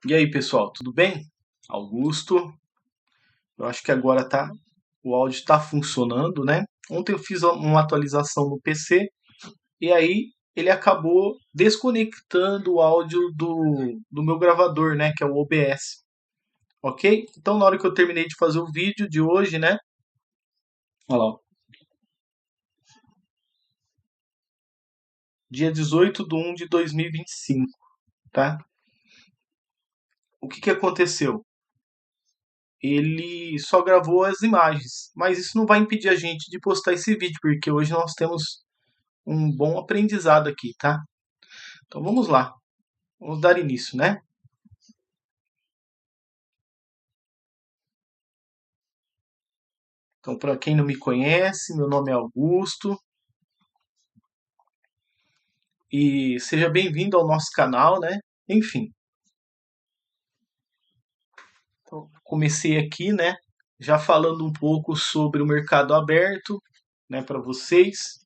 E aí, pessoal, tudo bem? Augusto, eu acho que agora o áudio está funcionando, né? Ontem eu fiz uma atualização no PC e aí ele acabou desconectando o áudio do meu gravador, né? Que é o OBS, ok? Então, na hora que eu terminei de fazer o vídeo de hoje, né? Olha lá, ó, dia 18/1/2025, tá? O que aconteceu? Ele só gravou as imagens, mas isso não vai impedir a gente de postar esse vídeo, porque hoje nós temos um bom aprendizado aqui, tá? Então vamos lá, vamos dar início, né? Então, para quem não me conhece, meu nome é Augusto e seja bem-vindo ao nosso canal, né? Enfim, então, comecei aqui, né? Já falando um pouco sobre o mercado aberto, né, para vocês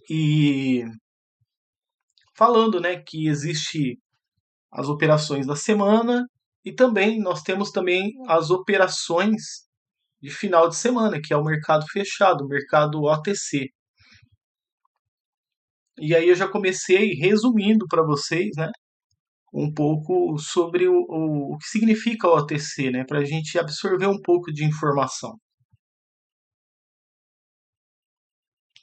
e falando, né, que existe as operações da semana e também nós temos também as operações de final de semana, que é o mercado fechado, o mercado OTC. E aí eu já comecei resumindo para vocês, né, um pouco sobre o que significa o OTC, né, para a gente absorver um pouco de informação.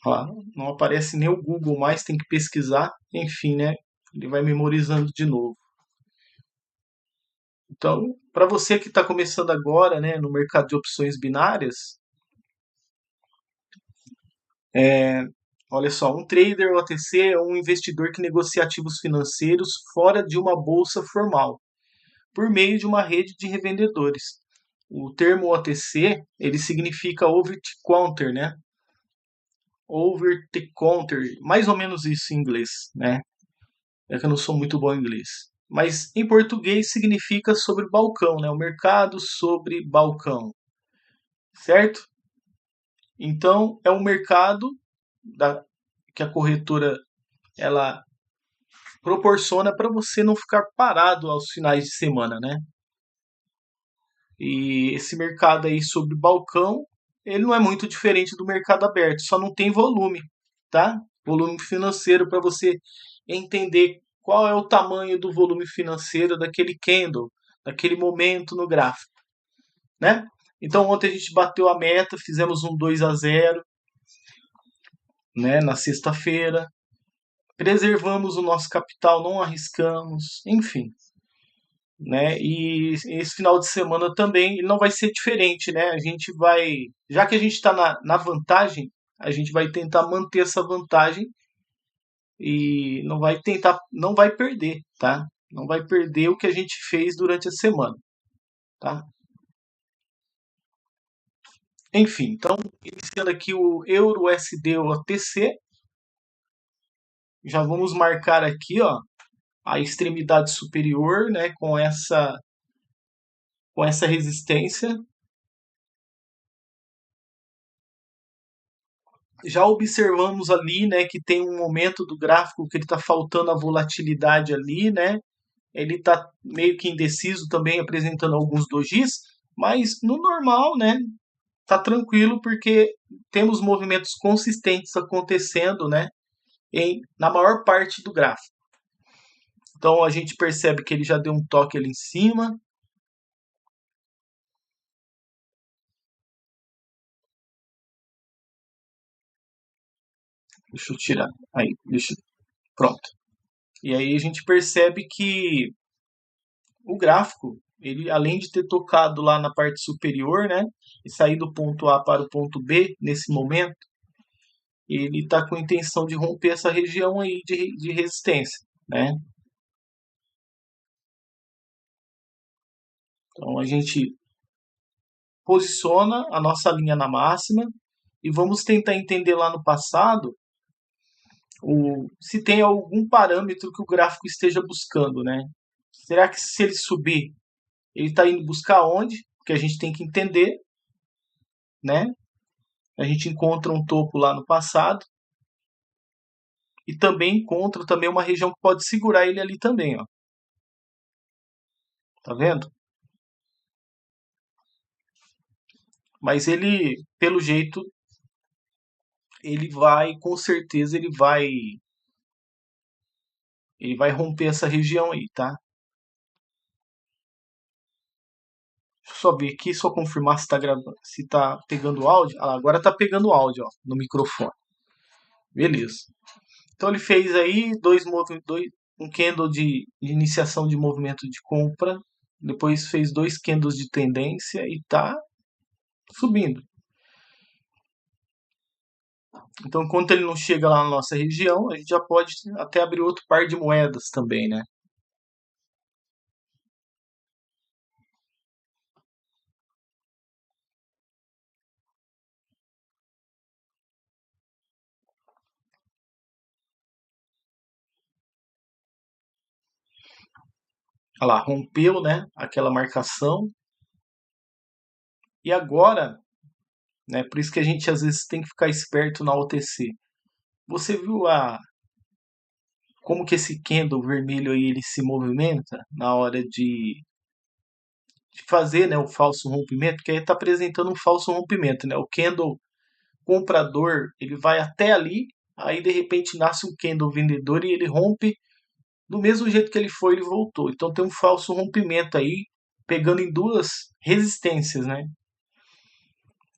Lá, não aparece nem o Google mais, tem que pesquisar, enfim, né, ele vai memorizando de novo. Então, para você que está começando agora, né, no mercado de opções binárias, olha só, um trader OTC é um investidor que negocia ativos financeiros fora de uma bolsa formal, por meio de uma rede de revendedores. O termo OTC, ele significa over the counter, né? Over the counter, mais ou menos isso em inglês, né? É que eu não sou muito bom em inglês. Mas em português significa sobre balcão, né? O mercado sobre balcão, certo? Então é um mercado da, que a corretora ela proporciona para você não ficar parado aos finais de semana, né? E esse mercado aí sobre balcão, ele não é muito diferente do mercado aberto, só não tem volume, tá? Volume financeiro para você entender qual é o tamanho do volume financeiro daquele candle, daquele momento no gráfico, né? Então ontem a gente bateu a meta, fizemos um 2-0, né, na sexta-feira, preservamos o nosso capital, não arriscamos, enfim, né? E esse final de semana também ele não vai ser diferente, né? A gente vai, já que a gente está na vantagem, a gente vai tentar manter essa vantagem e não vai tentar, não vai perder, tá? Não vai perder o que a gente fez durante a semana, tá? Enfim, então iniciando aqui o Euro USD OTC, já vamos marcar aqui, ó, a extremidade superior, né, com essa resistência. Já observamos ali, né, que tem um momento do gráfico que ele está faltando a volatilidade ali, né? Ele está meio que indeciso também, apresentando alguns dojis, mas no normal, né? Tá tranquilo porque temos movimentos consistentes acontecendo, né? Na maior parte do gráfico. Então a gente percebe que ele já deu um toque ali em cima. Deixa eu tirar. Aí, pronto. E aí a gente percebe que o gráfico, ele além de ter tocado lá na parte superior, né, e sair do ponto A para o ponto B nesse momento, ele está com a intenção de romper essa região aí de resistência, né? Então a gente posiciona a nossa linha na máxima e vamos tentar entender lá no passado se tem algum parâmetro que o gráfico esteja buscando, né? Será que se ele subir, ele está indo buscar onde? Porque a gente tem que entender, né? A gente encontra um topo lá no passado, e também encontro também uma região que pode segurar ele ali também, ó. Tá vendo? Mas ele, pelo jeito, ele vai, com certeza, ele vai romper essa região aí, tá? Deixa eu só ver aqui, só confirmar se tá gravando, se tá pegando áudio. Ah, agora tá pegando áudio, ó, no microfone. Beleza. Então ele fez aí um candle de iniciação de movimento de compra, depois fez dois candles de tendência e tá subindo. Então, enquanto ele não chega lá na nossa região, a gente já pode até abrir outro par de moedas também, né? Olha lá, rompeu, né? Aquela marcação. E agora, né? Por isso que a gente às vezes tem que ficar esperto na OTC. Você viu como que esse candle vermelho aí ele se movimenta na hora de fazer, né, o falso rompimento? Porque aí está apresentando um falso rompimento, né? O candle comprador ele vai até ali, aí de repente nasce um candle vendedor e ele rompe do mesmo jeito que ele foi, ele voltou. Então tem um falso rompimento aí, pegando em duas resistências, né?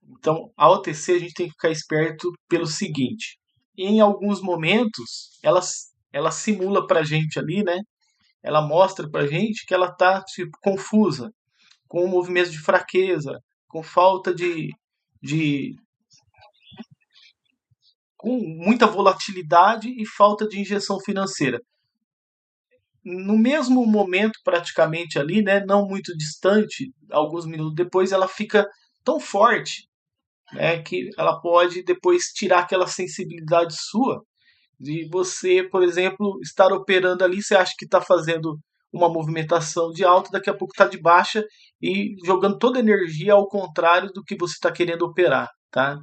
Então a OTC a gente tem que ficar esperto pelo seguinte: em alguns momentos ela simula para a gente ali, né? Ela mostra para a gente que ela está tipo confusa, com movimentos de fraqueza, com falta de com muita volatilidade e falta de injeção financeira. No mesmo momento, praticamente ali, né, não muito distante, alguns minutos depois, ela fica tão forte, né, que ela pode depois tirar aquela sensibilidade sua de você, por exemplo, estar operando ali, você acha que está fazendo uma movimentação de alta, daqui a pouco está de baixa e jogando toda a energia ao contrário do que você está querendo operar, tá?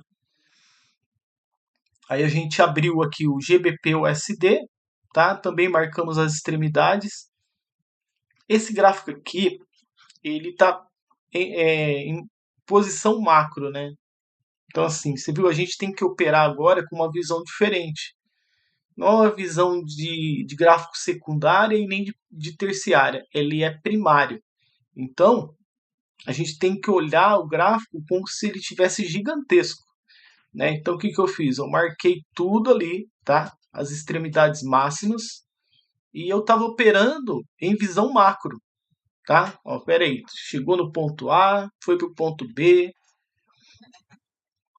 Aí a gente abriu aqui o GBP-USD, tá? Também marcamos as extremidades. Esse gráfico aqui, ele está em posição macro, né? Então, assim, você viu, a gente tem que operar agora com uma visão diferente. Não é uma visão de gráfico secundária e nem de terciária. Ele é primário. Então, a gente tem que olhar o gráfico como se ele tivesse gigantesco, né? Então, o que eu fiz? Eu marquei tudo ali, tá? As extremidades máximas. E eu estava operando em visão macro, tá? Ó, pera aí, chegou no ponto A, foi para o ponto B,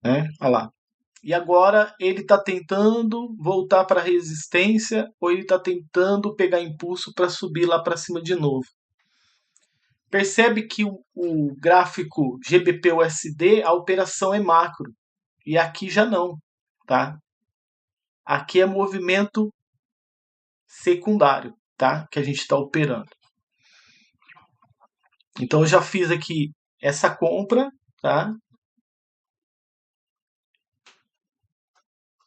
né? Olha lá. E agora ele está tentando voltar para a resistência ou ele está tentando pegar impulso para subir lá para cima de novo. Percebe que o gráfico GBP-USD, a operação é macro. E aqui já não, tá? Aqui é movimento secundário, tá? Que a gente está operando. Então eu já fiz aqui essa compra, tá?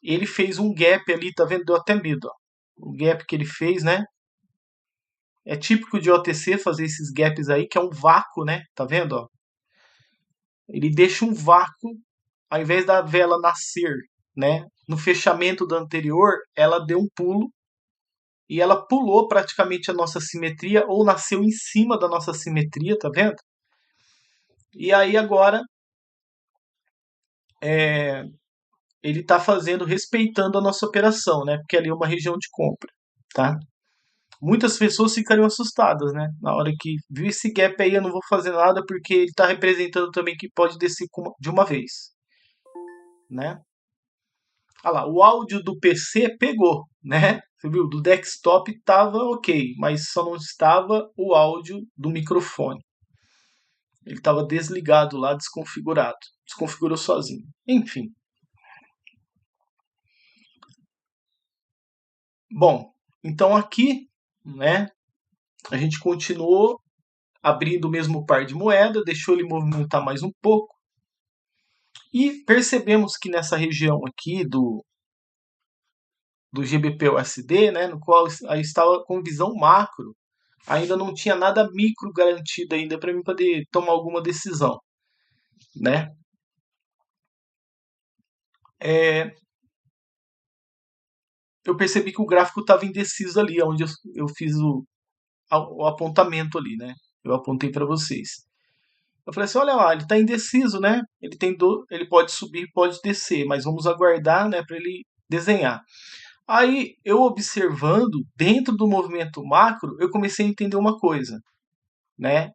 Ele fez um gap ali, tá vendo? Deu até medo, ó. O gap que ele fez, né? É típico de OTC fazer esses gaps aí, que é um vácuo, né? Tá vendo, ó? Ele deixa um vácuo, ao invés da vela nascer, né? No fechamento da anterior, ela deu um pulo e ela pulou praticamente a nossa simetria ou nasceu em cima da nossa simetria, tá vendo? E aí agora é, ele está fazendo, respeitando a nossa operação, né? Porque ali é uma região de compra, tá? Muitas pessoas ficariam assustadas, né? Na hora que viu esse gap aí, eu não vou fazer nada porque ele está representando também que pode descer de uma vez, né? Ah lá, o áudio do PC pegou, né? Você viu? Do desktop estava ok, mas só não estava o áudio do microfone. Ele estava desligado lá, desconfigurado. Desconfigurou sozinho. Enfim. Bom, então aqui, né? A gente continuou abrindo o mesmo par de moeda, deixou ele movimentar mais um pouco. E percebemos que nessa região aqui do GBP-USD, né, no qual aí estava com visão macro. Ainda não tinha nada micro garantido ainda para mim poder tomar alguma decisão, né? É, eu percebi que o gráfico estava indeciso ali, onde eu fiz o apontamento ali, né? Eu apontei para vocês. Eu falei assim, olha lá, ele está indeciso, né? Ele pode subir, pode descer, mas vamos aguardar, né, para ele desenhar. Aí, eu observando dentro do movimento macro, eu comecei a entender uma coisa, né?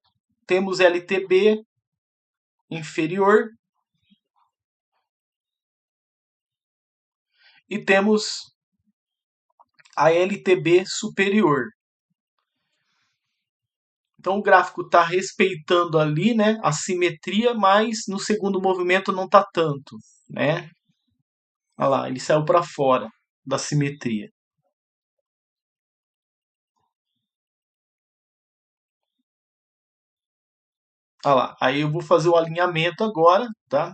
Temos LTB inferior e temos a LTB superior. Então o gráfico está respeitando ali, né, a simetria, mas no segundo movimento não está tanto, né? Olha lá, ele saiu para fora da simetria. Olha lá, aí eu vou fazer o alinhamento agora, tá?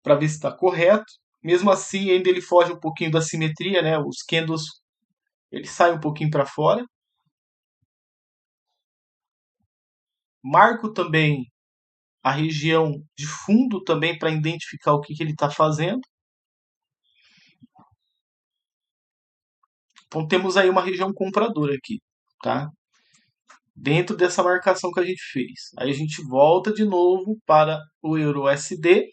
Para ver se está correto. Mesmo assim, ainda ele foge um pouquinho da simetria, né? Os candles ele sai um pouquinho para fora. Marco também a região de fundo também para identificar o que, que ele está fazendo. Então temos aí uma região compradora aqui, tá? Dentro dessa marcação que a gente fez. Aí a gente volta de novo para o Euro USD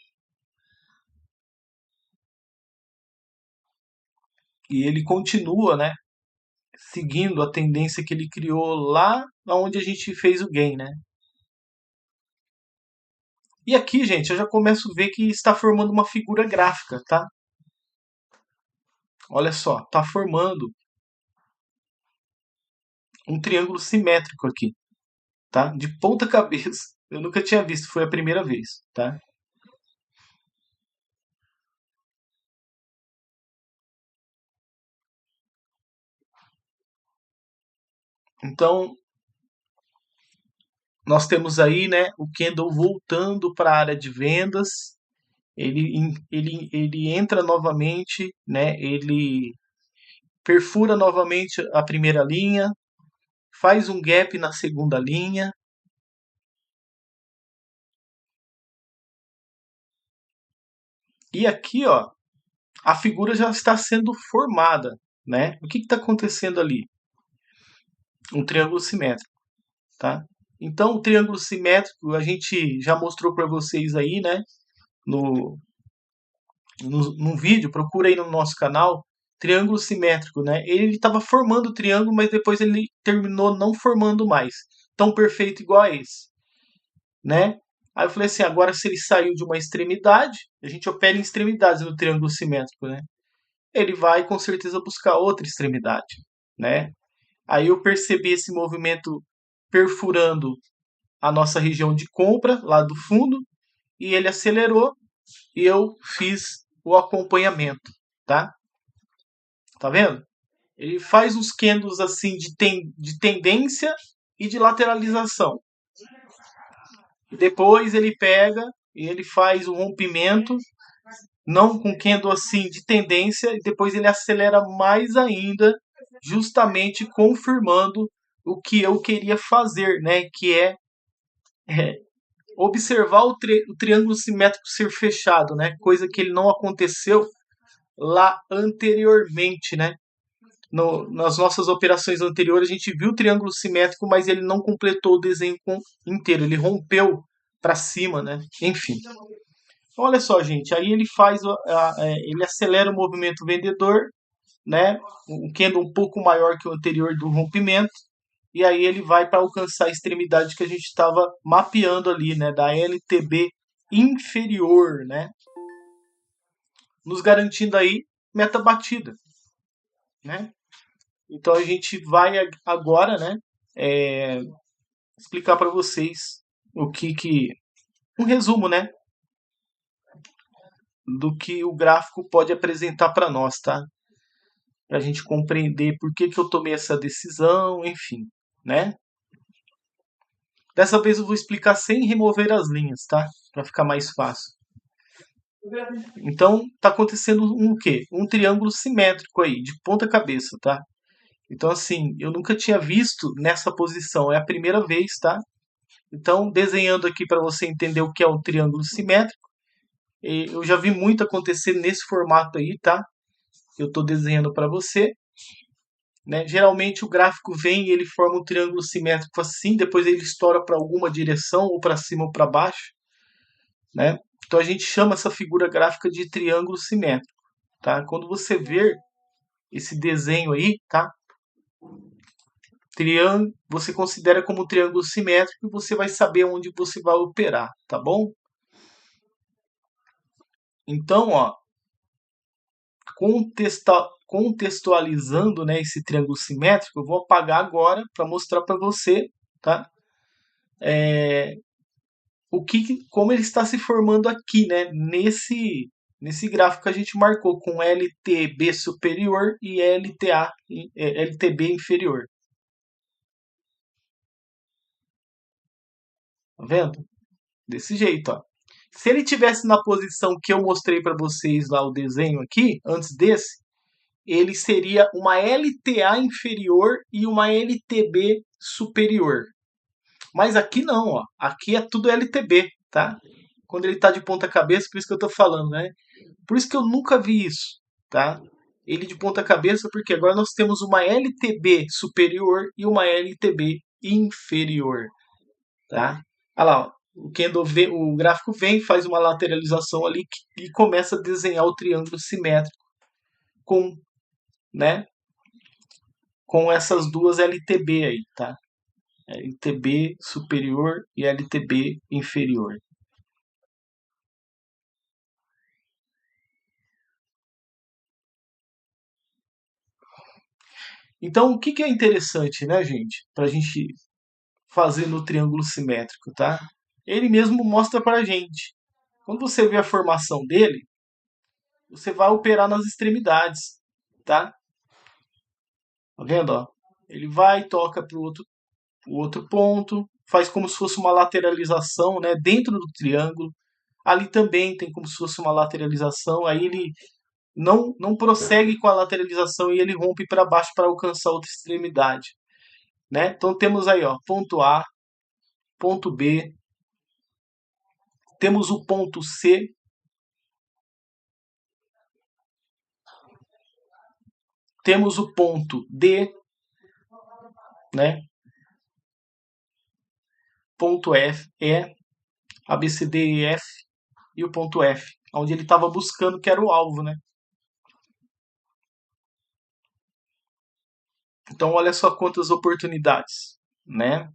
e ele continua, né, seguindo a tendência que ele criou lá onde a gente fez o gain, né? E aqui, gente, eu já começo a ver que está formando uma figura gráfica, tá? Olha só, está formando um triângulo simétrico aqui, tá? De ponta cabeça. Eu nunca tinha visto, foi a primeira vez, tá? Então, nós temos aí, né, o candle voltando para a área de vendas. Ele entra novamente, né? Ele perfura novamente a primeira linha, faz um gap na segunda linha. E aqui, ó, a figura já está sendo formada, né? O que está acontecendo ali? Um triângulo simétrico, tá? Então, o triângulo simétrico a gente já mostrou para vocês aí, né? No, num vídeo, procura aí no nosso canal, triângulo simétrico, né? Ele estava formando o triângulo, mas depois ele terminou não formando mais. Tão perfeito igual a esse, né? Aí eu falei assim, agora se ele saiu de uma extremidade, a gente opera em extremidades no triângulo simétrico, né? Ele vai com certeza buscar outra extremidade, né? Aí eu percebi esse movimento perfurando a nossa região de compra lá do fundo e ele acelerou e eu fiz o acompanhamento, tá? Tá vendo? Ele faz os candles assim de tendência e de lateralização. Depois ele pega e ele faz o rompimento, não com candle assim de tendência, e depois ele acelera mais ainda, justamente confirmando o que eu queria fazer, né? Que é observar o triângulo simétrico ser fechado, né? Coisa que ele não aconteceu lá anteriormente, né? Nas nossas operações anteriores, a gente viu o triângulo simétrico, mas ele não completou o desenho inteiro, ele rompeu para cima, né? Enfim. Olha só, gente, aí ele faz, ele acelera o movimento vendedor, né? Um candle um pouco maior que o anterior do rompimento, e aí ele vai para alcançar a extremidade que a gente estava mapeando ali, né? Da LTB inferior, né? Nos garantindo aí meta batida, né? Então a gente vai agora, né, é, explicar para vocês o que um resumo, né, do que o gráfico pode apresentar para nós, tá? Para a gente compreender por que eu tomei essa decisão, enfim, né? Dessa vez eu vou explicar sem remover as linhas, tá? Para ficar mais fácil. Então, está acontecendo o quê? Um triângulo simétrico aí, de ponta cabeça, tá? Então, assim, eu nunca tinha visto nessa posição, é a primeira vez, tá? Então, desenhando aqui para você entender o que é um triângulo simétrico, eu já vi muito acontecer nesse formato aí, tá? Eu estou desenhando para você, né? Geralmente o gráfico vem e ele forma um triângulo simétrico assim, depois ele estoura para alguma direção, ou para cima ou para baixo, né? Então a gente chama essa figura gráfica de triângulo simétrico, tá? Quando você ver esse desenho aí, tá? Você considera como um triângulo simétrico e você vai saber onde você vai operar, tá bom? Então, ó, contextualizando, né, esse triângulo simétrico, eu vou apagar agora para mostrar para você, tá? Como ele está se formando aqui, né, nesse gráfico que a gente marcou com LTB superior e LTB inferior. Tá vendo? Desse jeito, ó. Se ele tivesse na posição que eu mostrei para vocês lá o desenho aqui, antes desse, ele seria uma LTA inferior e uma LTB superior. Mas aqui não, ó. Aqui é tudo LTB, tá? Quando ele está de ponta cabeça, por isso que eu estou falando, né? Por isso que eu nunca vi isso, tá? Ele de ponta cabeça, porque agora nós temos uma LTB superior e uma LTB inferior, tá? Olha lá, ó. O gráfico vem, faz uma lateralização ali e começa a desenhar o triângulo simétrico com, né, com essas duas LTB aí, tá? LTB superior e LTB inferior. Então, o que que é interessante, né, gente, para a gente fazer no triângulo simétrico, tá? Ele mesmo mostra para a gente. Quando você vê a formação dele, você vai operar nas extremidades, tá? Tá vendo, ó? Ele vai, toca para o outro ponto, faz como se fosse uma lateralização, né, dentro do triângulo. Ali também tem como se fosse uma lateralização, aí ele não prossegue com a lateralização e ele rompe para baixo para alcançar outra extremidade, né? Então temos aí, ó, ponto A, ponto B, temos o ponto C, temos o ponto D, né? Ponto F, E, A, B, C, D, E, F e o ponto F, onde ele estava buscando que era o alvo, né? Então olha só quantas oportunidades, né?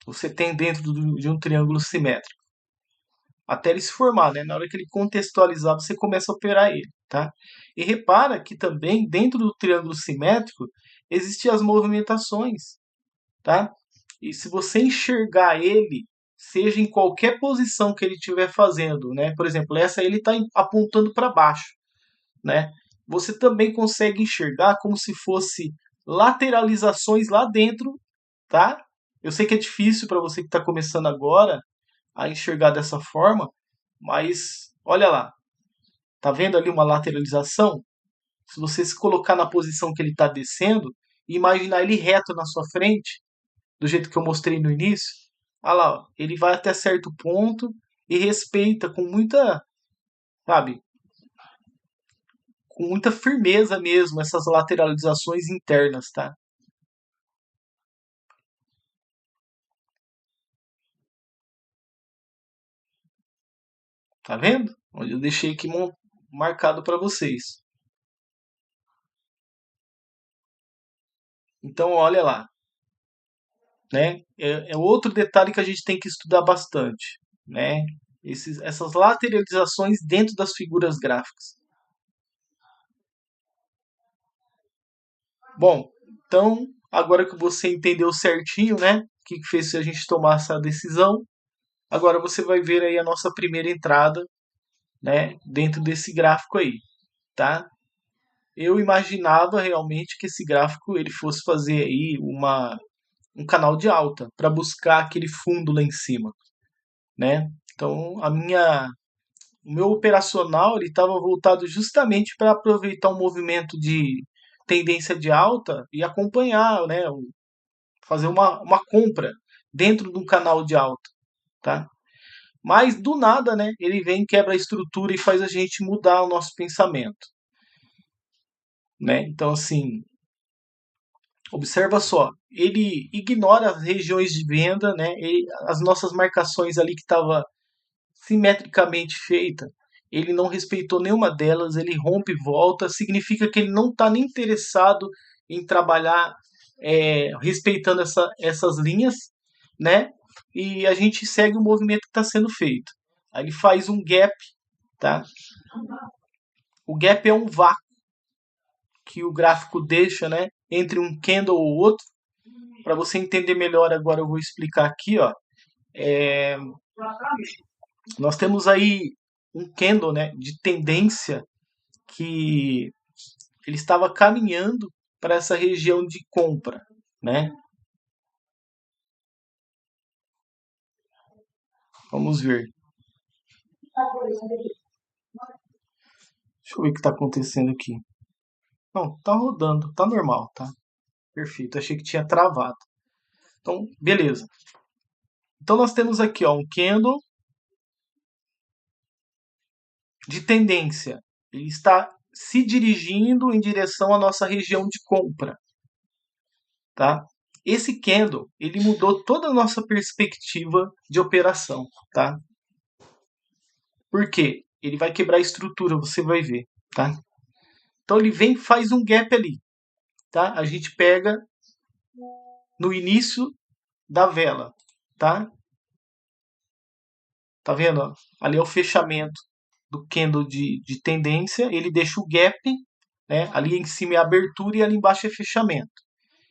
Você tem dentro de um triângulo simétrico. Até ele se formar, né? Na hora que ele contextualizar, você começa a operar ele, tá? E repara que também dentro do triângulo simétrico existem as movimentações, tá? E se você enxergar ele, seja em qualquer posição que ele estiver fazendo, né? Por exemplo, essa ele está apontando para baixo, né? Você também consegue enxergar como se fosse lateralizações lá dentro, tá? Eu sei que é difícil para você que está começando agora a enxergar dessa forma, mas olha lá, tá vendo ali uma lateralização? Se você se colocar na posição que ele está descendo e imaginar ele reto na sua frente, do jeito que eu mostrei no início, olha lá, ó, ele vai até certo ponto e respeita com muita, sabe, com muita firmeza mesmo essas lateralizações internas, tá? Tá vendo? Onde eu deixei aqui marcado para vocês. Então, olha lá, né? É outro detalhe que a gente tem que estudar bastante, né? Essas lateralizações dentro das figuras gráficas. Bom, então agora que você entendeu certinho, né? O que fez a gente tomar essa decisão, agora você vai ver aí a nossa primeira entrada, né? Dentro desse gráfico aí, tá? Eu imaginava realmente que esse gráfico ele fosse fazer aí um canal de alta para buscar aquele fundo lá em cima, né? Então O meu operacional ele estava voltado justamente para aproveitar um movimento de tendência de alta e acompanhar, né, fazer uma compra dentro de um canal de alta, tá? Mas do nada, né, ele vem, quebra a estrutura e faz a gente mudar o nosso pensamento, né? Então assim, observa só, ele ignora as regiões de venda, né? As nossas marcações ali que estava simetricamente feita, ele não respeitou nenhuma delas, ele rompe e volta, significa que ele não está nem interessado em trabalhar respeitando essas linhas, né? E a gente segue o movimento que está sendo feito. Aí ele faz um gap, tá? O gap é um vácuo que o gráfico deixa, né, entre um candle ou outro. Para você entender melhor, agora eu vou explicar aqui, ó. Nós temos aí um candle, né, de tendência que ele estava caminhando para essa região de compra, né? Vamos ver. Deixa eu ver o que está acontecendo aqui. Não, tá rodando, tá normal, tá? Perfeito, achei que tinha travado. Então, beleza. Então nós temos aqui, ó, um candle de tendência. Ele está se dirigindo em direção à nossa região de compra, tá? Esse candle, ele mudou toda a nossa perspectiva de operação, tá? Por quê? Ele vai quebrar a estrutura, você vai ver, tá? Então ele vem e faz um gap ali, tá? A gente pega no início da vela, tá? Tá vendo? Ó? Ali é o fechamento do candle de tendência, ele deixa o gap, né? Ali em cima é abertura e ali embaixo é fechamento.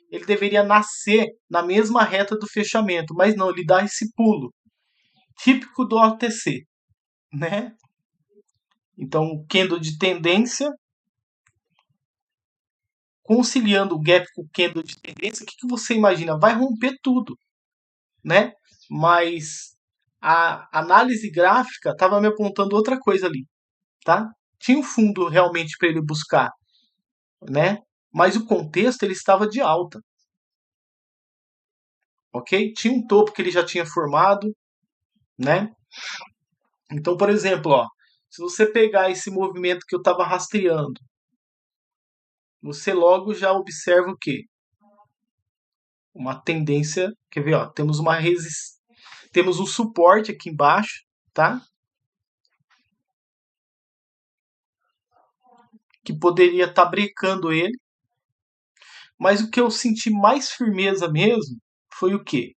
Ele deveria nascer na mesma reta do fechamento, mas não, ele dá esse pulo, típico do OTC, né? Então, o candle de tendência, conciliando o gap com o candle de tendência, o que você imagina? Vai romper tudo, né? Mas a análise gráfica estava me apontando outra coisa ali, tá? Tinha um fundo realmente para ele buscar, né? Mas o contexto ele estava de alta, ok? Tinha um topo que ele já tinha formado, né? Então, por exemplo, ó, se você pegar esse movimento que eu estava rastreando, você logo já observa o quê? Uma tendência, quer ver, ó, temos um suporte aqui embaixo, tá? Que poderia estar brecando ele, mas o que eu senti mais firmeza mesmo foi o quê?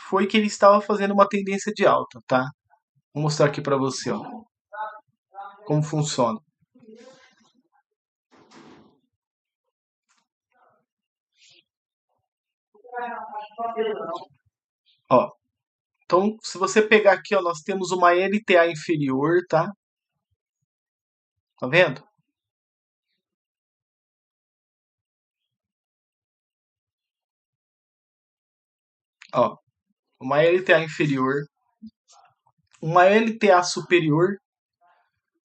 Foi que ele estava fazendo uma tendência de alta, tá? Vou mostrar aqui para você, ó, como funciona. Ó, então, se você pegar aqui, ó, nós temos uma LTA inferior, tá? Tá vendo? Ó, uma LTA inferior, uma LTA superior,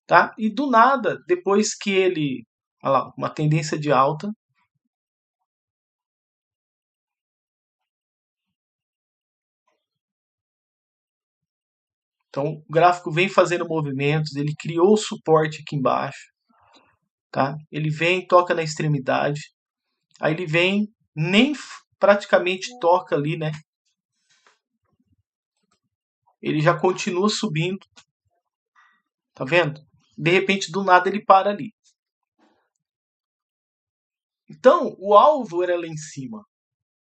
tá? E do nada, depois que ele, olha lá, uma tendência de alta, então o gráfico vem fazendo movimentos, ele criou o suporte aqui embaixo, tá? Ele vem, toca na extremidade, aí ele vem, nem praticamente toca ali, né? Ele já continua subindo, tá vendo? De repente, do nada, ele para ali. Então, o alvo era lá em cima,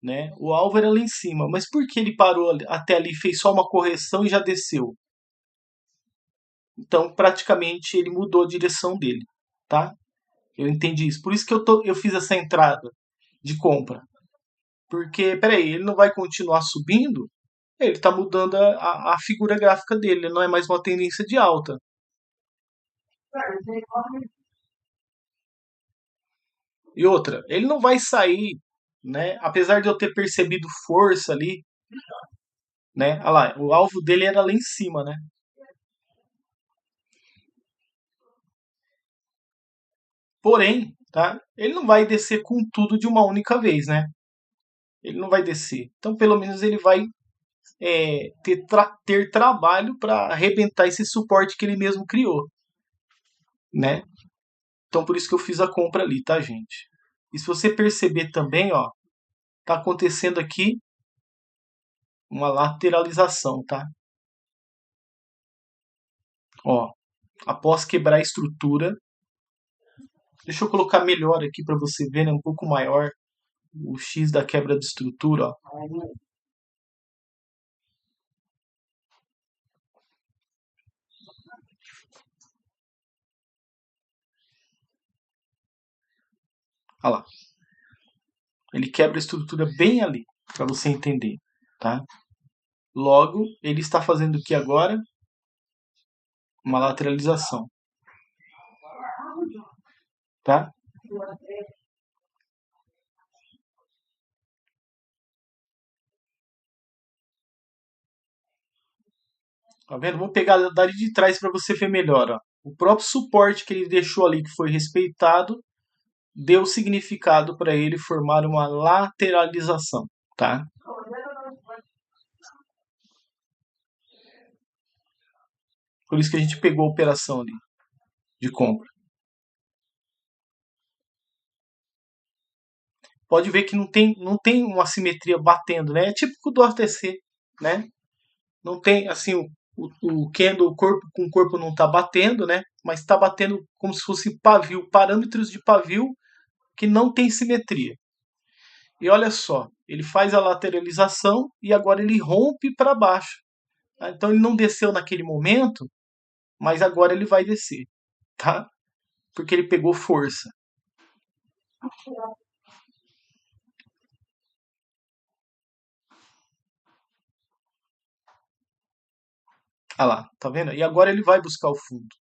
né? O alvo era lá em cima, mas por que ele parou até ali, fez só uma correção e já desceu? Então, praticamente, ele mudou a direção dele, tá? Eu entendi isso. Por isso que eu fiz essa entrada de compra. Porque, peraí, ele não vai continuar subindo? Ele está mudando a figura gráfica dele, ele não é mais uma tendência de alta. E outra, ele não vai sair, né? Apesar de eu ter percebido força ali, né? Olha lá, o alvo dele era lá em cima, né? Porém, tá? Ele não vai descer com tudo de uma única vez, né? Ele não vai descer. Então, pelo menos ele vai ter trabalho para arrebentar esse suporte que ele mesmo criou, né? Então, por isso que eu fiz a compra ali, tá, gente? E se você perceber também, ó, tá acontecendo aqui uma lateralização, tá? Ó, após quebrar a estrutura, deixa eu colocar melhor aqui para você ver, né, um pouco maior o X da quebra de estrutura, ó. Olha lá. Ele quebra a estrutura bem ali, para você entender, tá? Logo, ele está fazendo o que agora? Uma lateralização, tá? Tá vendo? Vou pegar dali de trás para você ver melhor, ó. O próprio suporte que ele deixou ali, que foi respeitado, deu significado para ele formar uma lateralização, tá? Por isso que a gente pegou a operação ali de compra. Pode ver que não tem uma simetria batendo, né? É típico do OTC, né? Não tem, assim, o candle, o corpo com o corpo não está batendo, né? Mas está batendo como se fosse pavio, parâmetros de pavio que não tem simetria. E olha só, ele faz a lateralização e agora ele rompe para baixo. Tá? Então ele não desceu naquele momento, mas agora ele vai descer, tá? Porque ele pegou força. Ah lá, tá vendo? E agora ele vai buscar o fundo.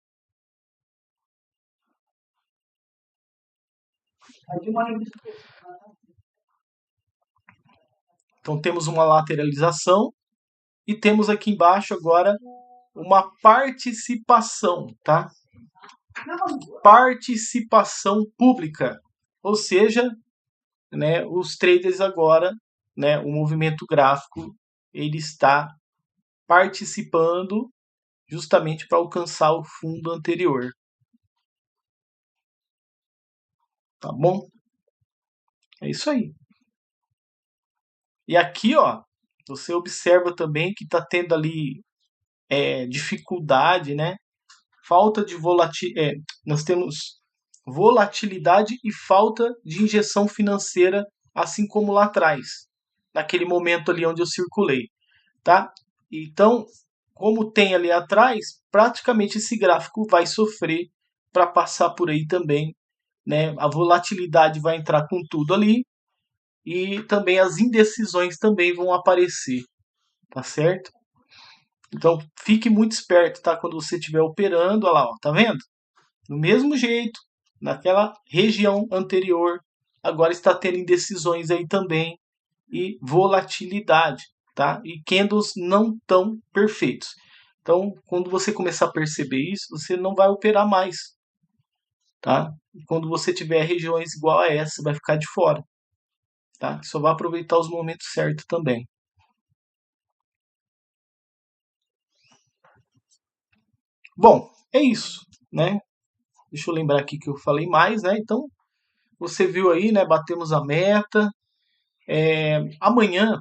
Então temos uma lateralização e temos aqui embaixo agora uma participação, tá? Participação pública. Ou seja, né, os traders agora, né, o movimento gráfico, ele está participando justamente para alcançar o fundo anterior, tá bom? É isso aí. E aqui, ó, você observa também que está tendo ali dificuldade, né? Falta de volatilidade. Nós temos volatilidade e falta de injeção financeira, assim como lá atrás, naquele momento ali onde eu circulei, tá? Então, como tem ali atrás, praticamente esse gráfico vai sofrer para passar por aí também, né? A volatilidade vai entrar com tudo ali e também as indecisões também vão aparecer, tá certo? Então, fique muito esperto, tá? Quando você estiver operando, olha lá, ó, tá vendo? Do mesmo jeito, naquela região anterior, agora está tendo indecisões aí também e volatilidade, tá? E candles não tão perfeitos. Então, quando você começar a perceber isso, você não vai operar mais, tá? E quando você tiver regiões igual a essa, você vai ficar de fora, tá? Só vai aproveitar os momentos certos também. Bom, é isso, né? Deixa eu lembrar aqui que eu falei mais, né? Então, você viu aí, né? Batemos a meta. Amanhã,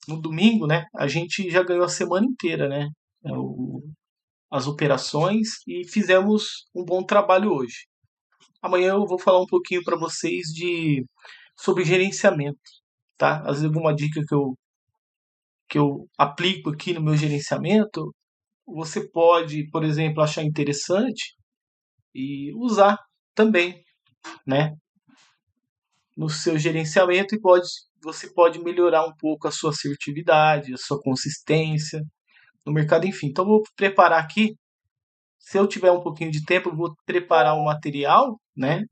no domingo, né? A gente já ganhou a semana inteira, né? É, as operações e fizemos um bom trabalho hoje. Amanhã eu vou falar um pouquinho para vocês de sobre gerenciamento, tá? Às vezes alguma dica que eu aplico aqui no meu gerenciamento, você pode, por exemplo, achar interessante e usar também, né? No seu gerenciamento e você pode melhorar um pouco a sua assertividade, a sua consistência no mercado, enfim. Então, eu vou preparar aqui. Se eu tiver um pouquinho de tempo, eu vou preparar um material, né?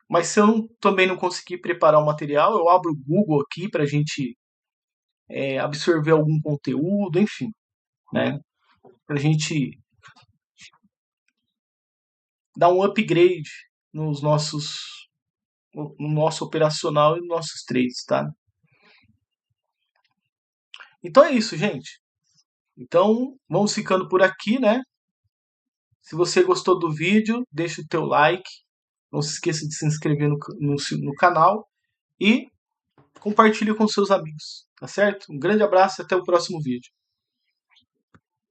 Mas se eu também não conseguir preparar o material, eu abro o Google aqui para a gente absorver algum conteúdo, enfim, né? Para a gente dar um upgrade nos no nosso operacional e nos nossos trades, tá? Então é isso, gente. Então, vamos ficando por aqui, né? Se você gostou do vídeo, deixa o teu like. Não se esqueça de se inscrever no canal e compartilhe com seus amigos, tá certo? Um grande abraço e até o próximo vídeo.